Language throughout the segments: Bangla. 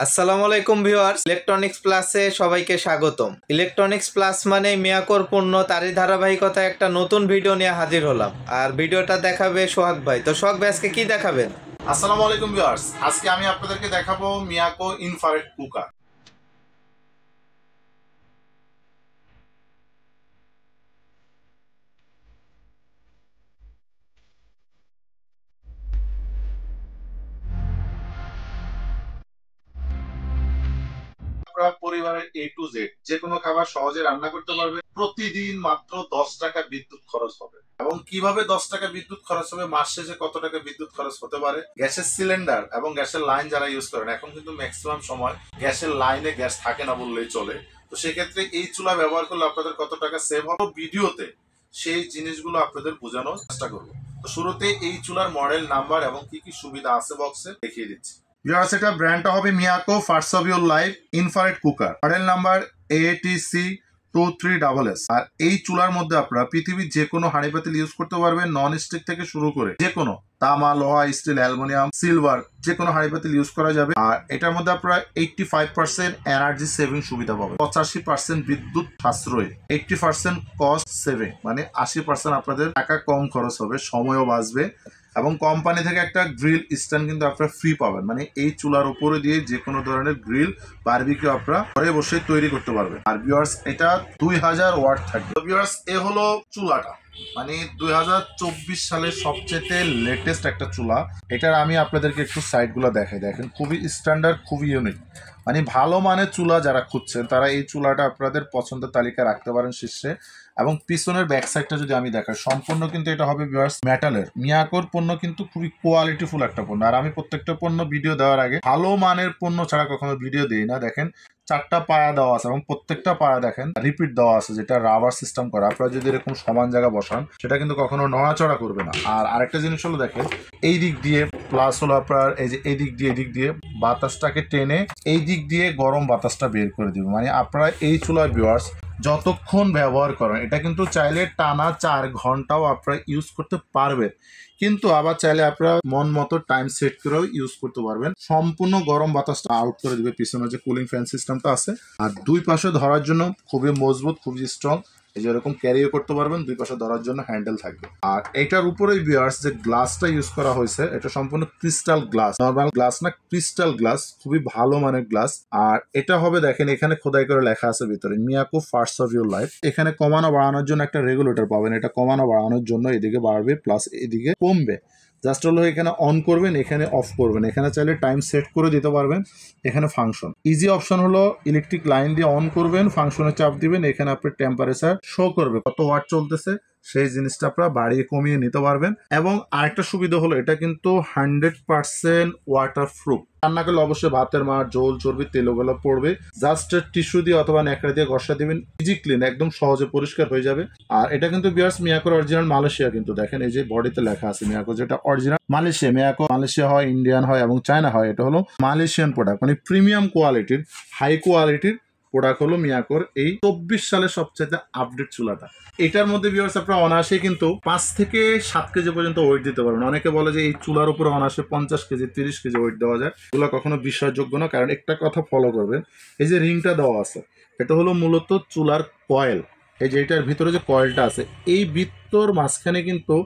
আসসালামু আলাইকুম ভিউয়ার্স, ইলেকট্রনিক্স প্লাসে সবাইকে স্বাগতম। ইলেকট্রনিক্স প্লাস মানে মিয়াকোর পণ্য, তারই ধারাবাহিকতায় একটা নতুন ভিডিও নিয়ে হাজির হলাম। আর ভিডিওটা দেখাবে সোহাগ ভাই। তো সোহাগ ভাই আজকে কি দেখাবেন? আসসালামু আলাইকুম ভিউয়ার্স, আজকে আমি আপনাদেরকে দেখাবো মিয়াকো ইনফ্রারেড কুকার। আপনার পরিবারের এ টু জেড যে কোনো খাবার সহজে রান্না করতে পারবে। প্রতিদিন মাত্র 10 টাকা বিদ্যুৎ খরচ হবে। এবং কিভাবে 10 টাকা বিদ্যুৎ খরচ হবে, মাস শেষে কত টাকা বিদ্যুৎ খরচ হতে পারে। গ্যাসের সিলিন্ডার এবং গ্যাসের লাইন যারা ইউজ করেন, এখন কিন্তু ম্যাক্সিমাম সময় গ্যাসের লাইনে গ্যাস থাকে না বললেই চলে। তো সেক্ষেত্রে এই চুলা ব্যবহার করলে আপনাদের কত টাকা সেভ হবে, ভিডিওতে সেই জিনিসগুলো আপনাদের বোঝানোর চেষ্টা করবো। তো শুরুতে এই চুলার মডেল নাম্বার এবং কি কি সুবিধা আছে বক্সে দেখিয়ে দিচ্ছি। ভিউয়ার্স, এটা ব্র্যান্ডটা হবে Miyako first of your life infrared cooker, model number ATC 23SS। আর এই চুলার মধ্যে আপনারা পৃথিবীর যে কোনো হাঁড়ি পাতিল ইউজ করতে পারবেন, নন স্টিক থেকে শুরু করে যে কোনো তামা, লোহা, স্টিল, অ্যালুমিনিয়াম, সিলভার যে কোনো হাঁড়ি পাতিল ইউজ করা যাবে। আর এটার মধ্যে আপনারা 85% এনার্জি সেভিং সুবিধা পাবেন, 85% বিদ্যুৎ সাশ্রয়, 80% কস্ট সেভিং, মানে 80% আপনাদের টাকা কম খরচ হবে, সময়ও বাঁচবে। এবং কোম্পানি থেকে একটা গ্রিল স্ট্যান্ড কিন্তু আপনারা ফ্রি পাবেন, মানে এই চুলার উপরে দিয়ে যে কোনো ধরনের গ্রিল বারবিকিউ আপনারা ঘরে বসে তৈরি করতে পারবেন। আর ভিউয়ার্স, এটা 2000 ওয়াট থাকবে। তো ভিউয়ার্স, এ হলো চুলাটা, মানে 2024 সালের সবচেয়ে লেটেস্ট একটা চুলা। এটার আমি আপনাদেরকে একটু সাইডগুলো দেখাই। দেখেন, খুবই স্ট্যান্ডার্ড, খুবই ইউনিক, মানে ভালো মানের চুলা যারা খুঁজছেন তারা এই চুলাটা আপনাদের পছন্দের তালিকায় রাখতে পারেন শীর্ষে। এবং পিছনের ব্যাক সাইডটা যদি আমি দেখাই, সম্পূর্ণ কিন্তু এটা হবে ভিউয়ার্স মেটালের। মিয়াকোর পণ্য কিন্তু খুবই কোয়ালিটিফুল একটা পণ্য। আর আমি প্রত্যেকটা পণ্য ভিডিও দেওয়ার আগে ভালো মানের পণ্য ছাড়া কখনো ভিডিও দিই না। দেখেন, 4টা পায়া দেওয়া আছে এবং প্রত্যেকটা পায়া দেখেন রিপিট দেওয়া আছে, যেটা রাবার সিস্টেম করা। আপনারা যদি এরকম সমান জায়গা বসান, সেটা কিন্তু কখনো নড়াচড়া করবে না। আর আরেকটা জিনিস হলো, দেখেন এই দিক দিয়ে প্লাস হলো আপনার এই যে এই দিক দিয়ে বাতাসটাকে টেনে এই দিক দিয়ে গরম বাতাসটা বের করে দিবে। মানে আপনারা এই চুলায় ভিউয়ার্স যতক্ষণ ব্যবহার করেন, এটা কিন্তু চাইলে টানা 4 ঘন্টাও আপনারা ইউজ করতে পারবেন, কিন্তু আবার চাইলে আপনারা মন মতো টাইম সেট করেও ইউজ করতে পারবেন। সম্পূর্ণ গরম বাতাসটা আউট করে দিবে পিছনে যে কুলিং ফ্যান সিস্টেমটা আছে। আর দুই পাশে ধরার জন্য খুবই মজবুত, খুবই স্ট্রং, এই যে এরকম ক্যারিও করতে পারবেন, দুই পাশে ধরার জন্য হ্যান্ডেল থাকবে। আর এটার উপরেই ভিউয়ার্স যে গ্লাসটা ইউজ করা হয়েছে, এটা সম্পূর্ণ ক্রিস্টাল গ্লাস, নর্মাল গ্লাস না, ক্রিস্টাল গ্লাস, খুবই ভালো মানের গ্লাস। আর এটা হবে, দেখেন এখানে খোদাই করে লেখা আছে ভিতরে Miyako first of your life. এখানে কমানো বাড়ানোর জন্য একটা রেগুলেটর পাবেন, এটা কমানো বাড়ানোর জন্য এদিকে বাড়বে প্লাস এদিকে কমবে। জাস্ট হলো এখানে অন করবেন, এখানে অফ করবেন, এখানে চাইলে টাইম সেট করে দিতে পারবেন। এখানে ফাংশন ইজি অপশন হলো ইলেকট্রিক লাইন দিয়ে অন করবেন, ফাংশনে চাপ দিবেন, এখানে আপনার টেম্পারেচার শো করবে কত ওয়াট চলতেছে, সেই জিনিসটা আপনারা বাড়িয়ে কমিয়ে নিতে পারবেন। এবং আরেকটা সুবিধা হলো, এটা কিন্তু 100% ওয়াটার প্রুফ। রান্না করলে অবশ্যই ভাতের মার, জল, চর্বি, তেলগুলো পড়বে, জাস্ট টিস্যু দিয়ে অথবা ন্যাকড়া দিয়ে ঘষা দিবেন, ইজি ক্লিন, একদম সহজে পরিষ্কার হয়ে যাবে। আর এটা কিন্তু ভিউয়ার্স মিয়াকোর অরিজিনাল মালয়েশিয়া, কিন্তু দেখেন এই যে বডিতে লেখা আছে মিয়াকো, যেটা অরিজিনাল মালয়েশিয়া। মিয়াকো মালয়েশিয়া হয়, ইন্ডিয়ান হয় এবং চায়না হয়। এটা হলো মালয়েশিয়ান প্রোডাক্ট, মানে প্রিমিয়াম কোয়ালিটির, হাই কোয়ালিটির প্রোডাক্ট হলো মিয়াকোর এই 24 সালের সবচেয়ে আপডেট চুলাটা। এটার মধ্যে ভিউয়ার্স আপনারা অনায়াসে কিন্তু 5 থেকে 7 কেজি পর্যন্ত ওয়েট দিতে পারবেন। অনেকে বলে যে এই চুলার উপরে অনায়াসে 50 কেজি 30 কেজি ওয়েট দেওয়া যায়, এগুলো কখনো বিশ্বাসযোগ্য না। কারণ একটা কথা ফলো করবেন, এই যে রিংটা দেওয়া আছে, এটা হলো মূলত চুলার কয়েল। এই যে এটার ভিতরে যে কয়েলটা আছে, এই ভিতর মাঝখানে কিন্তু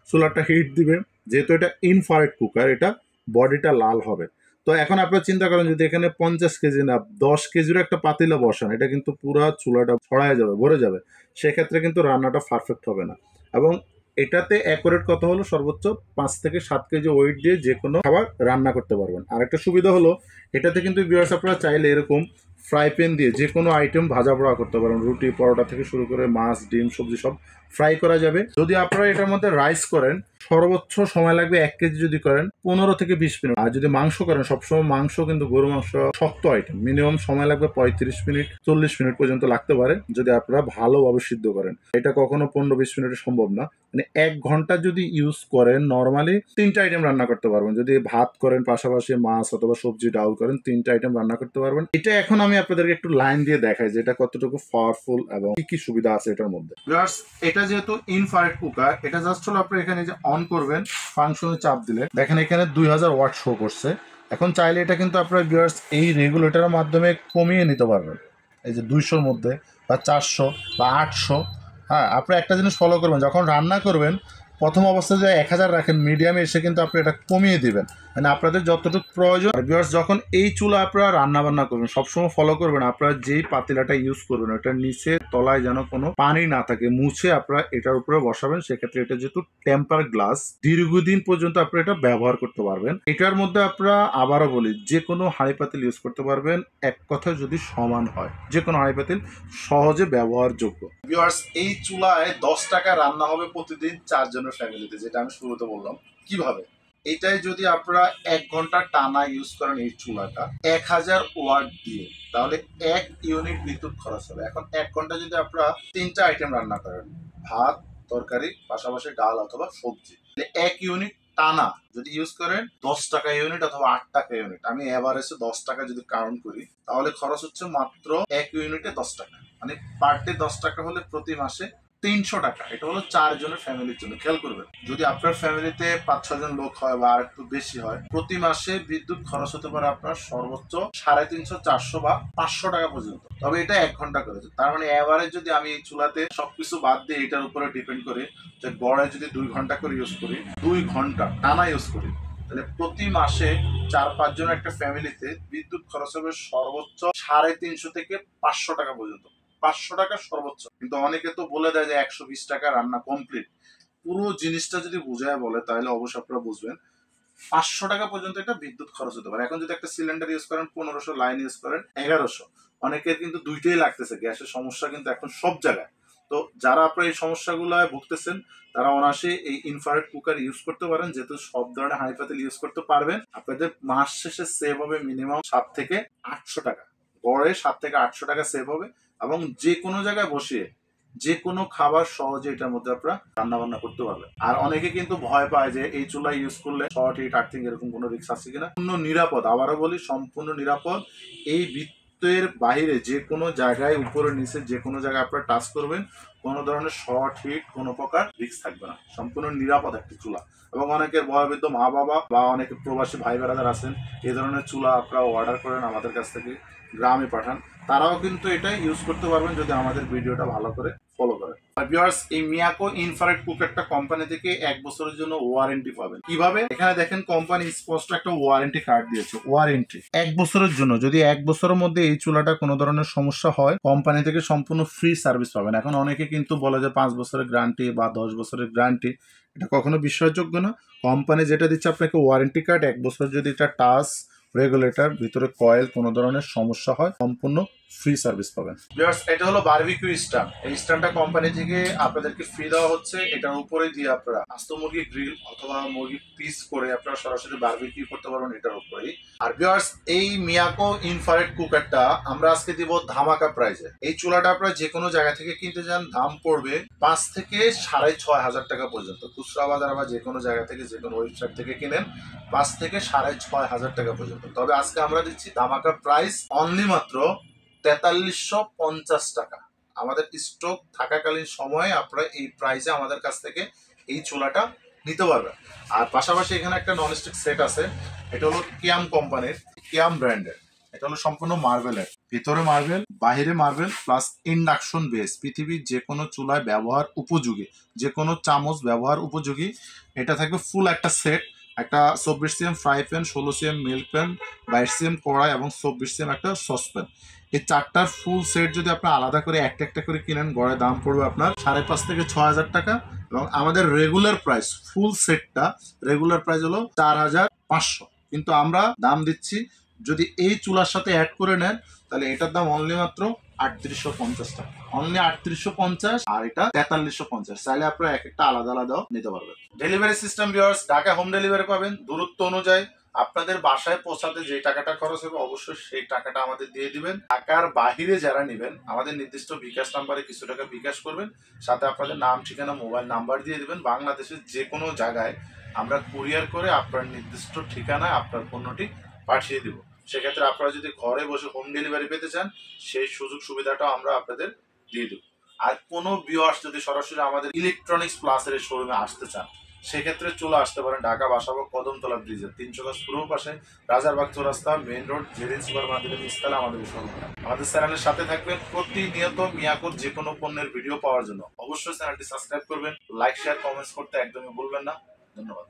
চুলারটা হিট দিবে। যেহেতু এটা ইনফ্রারেড কুকার, এটা বডিটা লাল হবে। তো এখন আপনারা চিন্তা করেন, যদি এখানে 50 কেজি না 10 কেজির একটা পাতিলা বসান, এটা কিন্তু পুরো চুলাটা ছড়ায় যাবে, ভরে যাবে। সেক্ষেত্রে কিন্তু রান্নাটা পারফেক্ট হবে না। এবং এটাতে অ্যাকুরেট কথা হলো সর্বোচ্চ 5 থেকে 7 কেজি ওয়েট দিয়ে যে কোনো খাবার রান্না করতে পারবেন। আর একটা সুবিধা হলো, এটাতে কিন্তু ভিউয়ার্স আপনারা চাইলে এরকম ফ্রাই প্যান দিয়ে যে কোনো আইটেম ভাজা পোড়া করতে পারেন, রুটি, পরোটা থেকে শুরু করে মাছ, ডিম, সবজি সব ফ্রাই করা যাবে। যদি আপনারা এটার মধ্যে রাইস করেন, সর্বোচ্চ সময় লাগবে 1 কেজি যদি করেন 15 থেকে 20 মিনিট। আর যদি মাংস করেন, সবসময় মাংস কিন্তু গরু মাংস শক্ত আইটেম, মিনিমাম সময় লাগবে 35 মিনিট 40 মিনিট পর্যন্ত লাগতে পারে, যদি আপনারা ভালোভাবে সিদ্ধ করেন। এটা কখনো 15-20 মিনিটে সম্ভব না। মানে 1 ঘন্টা যদি ইউজ করেন, নর্মালি 3টা আইটেম রান্না করতে পারবেন। যদি ভাত করেন, পাশাপাশি মাছ অথবা সবজি ডাউল করেন, 3টা আইটেম রান্না করতে পারবেন। এটা এখন আমি আপনাদেরকে একটু লাইন দিয়ে দেখাই যে এটা কতটুকু পাওয়ারফুল এবং কি কি সুবিধা আছে এটার মধ্যে। এটা যেহেতু ইনফ্রারেড কুকার, এটা জাস্ট হলো আপনি এখানে যে অন করবেন, ফাংশনে চাপ দিলে দেখেন এখানে 2000 ওয়াট শো করছে। এখন চাইলে এটা কিন্তু আপনারা ভিউয়ার্স এই রেগুলেটরের মাধ্যমে কমিয়ে নিতে পারবেন, এই যে 200-র মধ্যে বা 400 বা 800। হ্যাঁ, আপনি একটা জিনিস ফলো করবেন, যখন রান্না করবেন প্রথম অবস্থায় যে 1000 রাখেন, মিডিয়ামে এসে কিন্তু আপনি এটা কমিয়ে দিবেন, মানে আপনাদের যতটুকু প্রয়োজন। ভিউয়ার্স যখন এই চুলা আপনারা রান্না বান্না করবেন সবসময় ফলো করবেন আপনারা যেই পাতিলাটা ইউজ করবেন ওটার নিচে তলায় যেন কোনো পানি না থাকে, মুছে আপনারা এটার উপরে বসাবেন। সেক্ষেত্রে এটা যেহেতু টেম্পার গ্লাস, দীর্ঘদিন পর্যন্ত আপনি এটা ব্যবহার করতে পারবেন। এটার মধ্যে আপনারা আবারও বলি যে কোনো হাঁড়ি পাতিল ইউজ করতে পারবেন, এক কথা যদি সমান হয়, যে কোনো হাঁড়ি পাতিল সহজে ব্যবহারযোগ্য। ভিউয়ার্স এই চুলায় 10 টাকা রান্না হবে প্রতিদিন 4 জনের ফ্যামিলিতে, যেটা আমি শুরুতে বললাম। কিভাবে? এটাই যদি আপনারা 1 ঘন্টা টানা ইউজ করেন এই চুলাটা 1000 ওয়াট দিয়ে, তাহলে 1 ইউনিট বিদ্যুৎ খরচ হবে। এখন 1 ঘন্টা যদি আপনারা 3টা আইটেম রান্না করেন, ভাত, তরকারি, পাশাপাশি ডাল অথবা সবজি, 1 ইউনিট টানা যদি ইউজ করেন 10 টাকা ইউনিট অথবা 8 টাকা ইউনিট, আমি এভারেজে 10 টাকা যদি কাউন্ট করি তাহলে খরচ হচ্ছে মাত্র 1 ইউনিটে 10 টাকা, মানে পার ডে 10 টাকা হলে প্রতি মাসে 300 টাকা। এটা হলো 4 জনের ফ্যামিলির জন্য। খেয়াল করবেন যদি আপনার ফ্যামিলিতে 5-6 জন লোক হয় বা আর একটু বেশি হয়, প্রতি মাসে বিদ্যুৎ খরচ হতে পারে আপনার সর্বোচ্চ 350, 400 বা 500 টাকা পর্যন্ত। তবে এটা 1 ঘন্টা করে, তার মানে এভারেজ যদি আমি এই চুলাতে সবকিছু বাদ দিয়ে এটার উপরে ডিপেন্ড করি যে গড়ে যদি 2 ঘন্টা করে ইউজ করি, 2 ঘন্টা টানা ইউজ করি, তাহলে প্রতি মাসে 4-5 জন একটা ফ্যামিলিতে বিদ্যুৎ খরচ হবে সর্বোচ্চ 350 থেকে 500 টাকা পর্যন্ত। 500 টাকা সর্বোচ্চ। কিন্তু অনেকে তো বলে দেয় যে 120 টাকা রান্না কমপ্লিট। পুরো জিনিসটা যদি বুঝায় বলে তাহলে অবশ্যই আপনারা বুঝবেন 500 টাকা পর্যন্ত এটা বিদ্যুৎ খরচ হতে পারে। এখন যদি একটা সিলিন্ডার ইউজ করেন 1500, লাইন ইউজ করেন 1100, অনেকের কিন্তু দুইটাই লাগতেছে। গ্যাসের সমস্যা কিন্তু এখন সব জায়গায়। তো যারা আপনারা এই সমস্যাগুলো ভুগতেছেন তারা অনায়াসে এই ইনফ্রারেড কুকার ইউজ করতে পারেন, যেহেতু সব ধরনের হাঁড়ি পাতিল ইউজ করতে পারবেন। আপনাদের মাস শেষে সেভ হবে মিনিমাম 7 থেকে 800 টাকা, গড়ে 7 থেকে 800 টাকা সেভ হবে। এবং যে কোনো জায়গায় বসিয়ে যে কোনো খাবার সহজে এটার মধ্যে আপনারা রান্না বান্না করতে পারবেন। আর অনেকে কিন্তু ভয় পায় যে এই চুলা ইউজ করলে শর্ট হিট, আর্থিং এরকম কোনো রিস্ক আছে কিনা। সম্পূর্ণ নিরাপদ, আবারও বলি সম্পূর্ণ নিরাপদ। এই বৃত্তের বাইরে যে কোনো জায়গায় উপরে নিচে যে কোনো জায়গায় আপনারা টাচ করবেন, কোনো ধরনের শর্ট হিট কোনো প্রকার রিস্ক থাকবে না। সম্পূর্ণ নিরাপদ একটি চুলা। এবং অনেকের বয়োবৃদ্ধ মা বাবা বা অনেকে প্রবাসী ভাই বেড়াদার আছেন, এই ধরনের চুলা আপনারা অর্ডার করেন আমাদের কাছ থেকে, গ্রামে পাঠান, তারাও কিন্তু এটা ইউজ করতে পারবেন যদি আমাদের ভিডিওটা ভালো করে ফলো করেন। ভিউয়ার্স এই মিয়াকো ইনফ্রারেড কুকারটা কোম্পানি থেকে 1 বছরের জন্য ওয়ারেন্টি পাবেন। কিভাবে? এখানে দেখেন কোম্পানি স্পষ্ট একটা ওয়ারেন্টি কার্ড দিয়েছে। ওয়ারেন্টি 1 বছরের জন্য। যদি 1 বছরের মধ্যে এই চুলাটা কোনো ধরনের সমস্যা হয়, কোম্পানি থেকে সম্পূর্ণ ফ্রি সার্ভিস পাবেন। এখন অনেকে কিন্তু বলে যে 5 বছরের গ্যারান্টি বা 10 বছরের গ্যারান্টি, এটা কখনো বিশ্বাসযোগ্য না। কোম্পানি যেটা দিচ্ছে আপনাকে ওয়ারেন্টি কার্ড, 1 বছর যদি এটা টাচ রেগুলেটর ভিতরে কয়েল কোনো ধরনের সমস্যা হয় সম্পূর্ণ ফ্রি সার্ভিস পাবেন। ভিউয়ার্স এটা হলো বারবিকিউ স্ট্যান্ড। এই স্ট্যান্ডটা কোম্পানি থেকে আপনাদেরকে ফ্রি দেওয়া হচ্ছে। এটার উপরে দিয়ে আপনারা আস্ত মুরগি গ্রিল অথবা মুরগি পিস করে আপনারা সরাসরি বারবিকিউ করতে পারবেন এটার উপরেই। আর ভিউয়ার্স এই মিয়াকো ইনফ্রারেড কুকারটা আমরা আজকে দিব ধামাকা প্রাইসে। এই চুলাটা আপনারা যে কোনো জায়গা থেকে কিনতে যান দাম পড়বে 5 থেকে 6500 টাকা পর্যন্ত। খুচরা বাজার বা যে কোনো জায়গা থেকে যে কোনো ওয়েবসাইট থেকে কিনেন 5 থেকে 6500 টাকা পর্যন্ত। তবে আজকে আমরা দিচ্ছি ধামাকা প্রাইস অনলি মাত্র 4350 টাকা। আমাদের স্টক থাকাকালীন সময়ে আপনারা এই প্রাইসে আমাদের কাছ থেকে এই চুলাটা নিতে পারবেন। আর পাশাপাশি এখানে একটা ননস্টিক সেট আছে, এটা হলো কিয়াম কোম্পানির, কিয়াম ব্র্যান্ডের। এটা হলো সম্পূর্ণ মার্বেলের, ভিতরে মার্বেল বাহিরে মার্বেল প্লাস ইন্ডাকশন বেস, পৃথিবীর যে কোনো চুলায় ব্যবহার উপযোগী, যে কোনো চামচ ব্যবহার উপযোগী। এটা থাকবে ফুল একটা সেট, একটা 24 CM fry pan, 16 CM milk pan, 22 CM কড়াই এবং 24 সিএম একটা সসপ্যান। এই চারটার ফুল সেট যদি আপনার আলাদা করে একটা একটা করে কিনেন গড়ে দাম পড়বে আপনার 5,500 থেকে 6,000 টাকা। এবং আমাদের রেগুলার প্রাইস ফুল সেটটা রেগুলার প্রাইস হলো 4,500, কিন্তু আমরা দাম দিচ্ছি যদি এই চুলার সাথে অ্যাড করে নেন তাহলে এটার দাম অনলি মাত্র 3850 টাকা, অনলি 3850। আর এটা 4350। চাইলে আপনারা এক একটা আলাদা আলাদাও নিতে পারবেন। Delivery system viewers Dhaka home delivery পাবেন। দূরত্ব অনুযায়ী আপনাদের বাসায় পৌঁছাতে যে টাকাটা খরচ হবে অবশ্যই সেই টাকাটা আমাদের দিয়ে দিবেন। ঢাকার বাহিরে যারা নেবেন আমাদের নির্দিষ্ট বিকাশ নাম্বারে কিছু টাকা বিকাশ করবেন, সাথে আপনাদের নাম ঠিকানা মোবাইল নাম্বার দিয়ে দিবেন। বাংলাদেশের যে কোনো জায়গায় আমরা কুরিয়ার করে আপনার নির্দিষ্ট ঠিকানায় আপনার পণ্যটি পাঠিয়ে দিব। সেক্ষেত্রে আপনারা যদি ঘরে বসে হোম ডেলিভারি পেতে চান সেই সুযোগ সুবিধাটাও আমরা আপনাদের দিয়ে দেব। আর কোনো ভিউয়ার্স যদি সরাসরি আমাদের ইলেকট্রনিক্স প্লাসের শোরুমে আসতে চান সেক্ষেত্রে চলে আসতে পারেন ঢাকা বাসাবো কদমতলা ব্রিজের 300 গজ পূর্ব পাশে রাজারবাগ চৌরাস্তা মেইন রোড জেরিন সুপার মার্কেটের নিচতলা আমাদের শোরুম। আমাদের চ্যানেলের সাথে থাকবেন প্রতিনিয়ত মিয়াকোর যে কোনো পণ্যের ভিডিও পাওয়ার জন্য। অবশ্যই চ্যানেলটি সাবস্ক্রাইব করবেন, লাইক শেয়ার কমেন্টস করতে একদমই ভুলবেন না। ধন্যবাদ।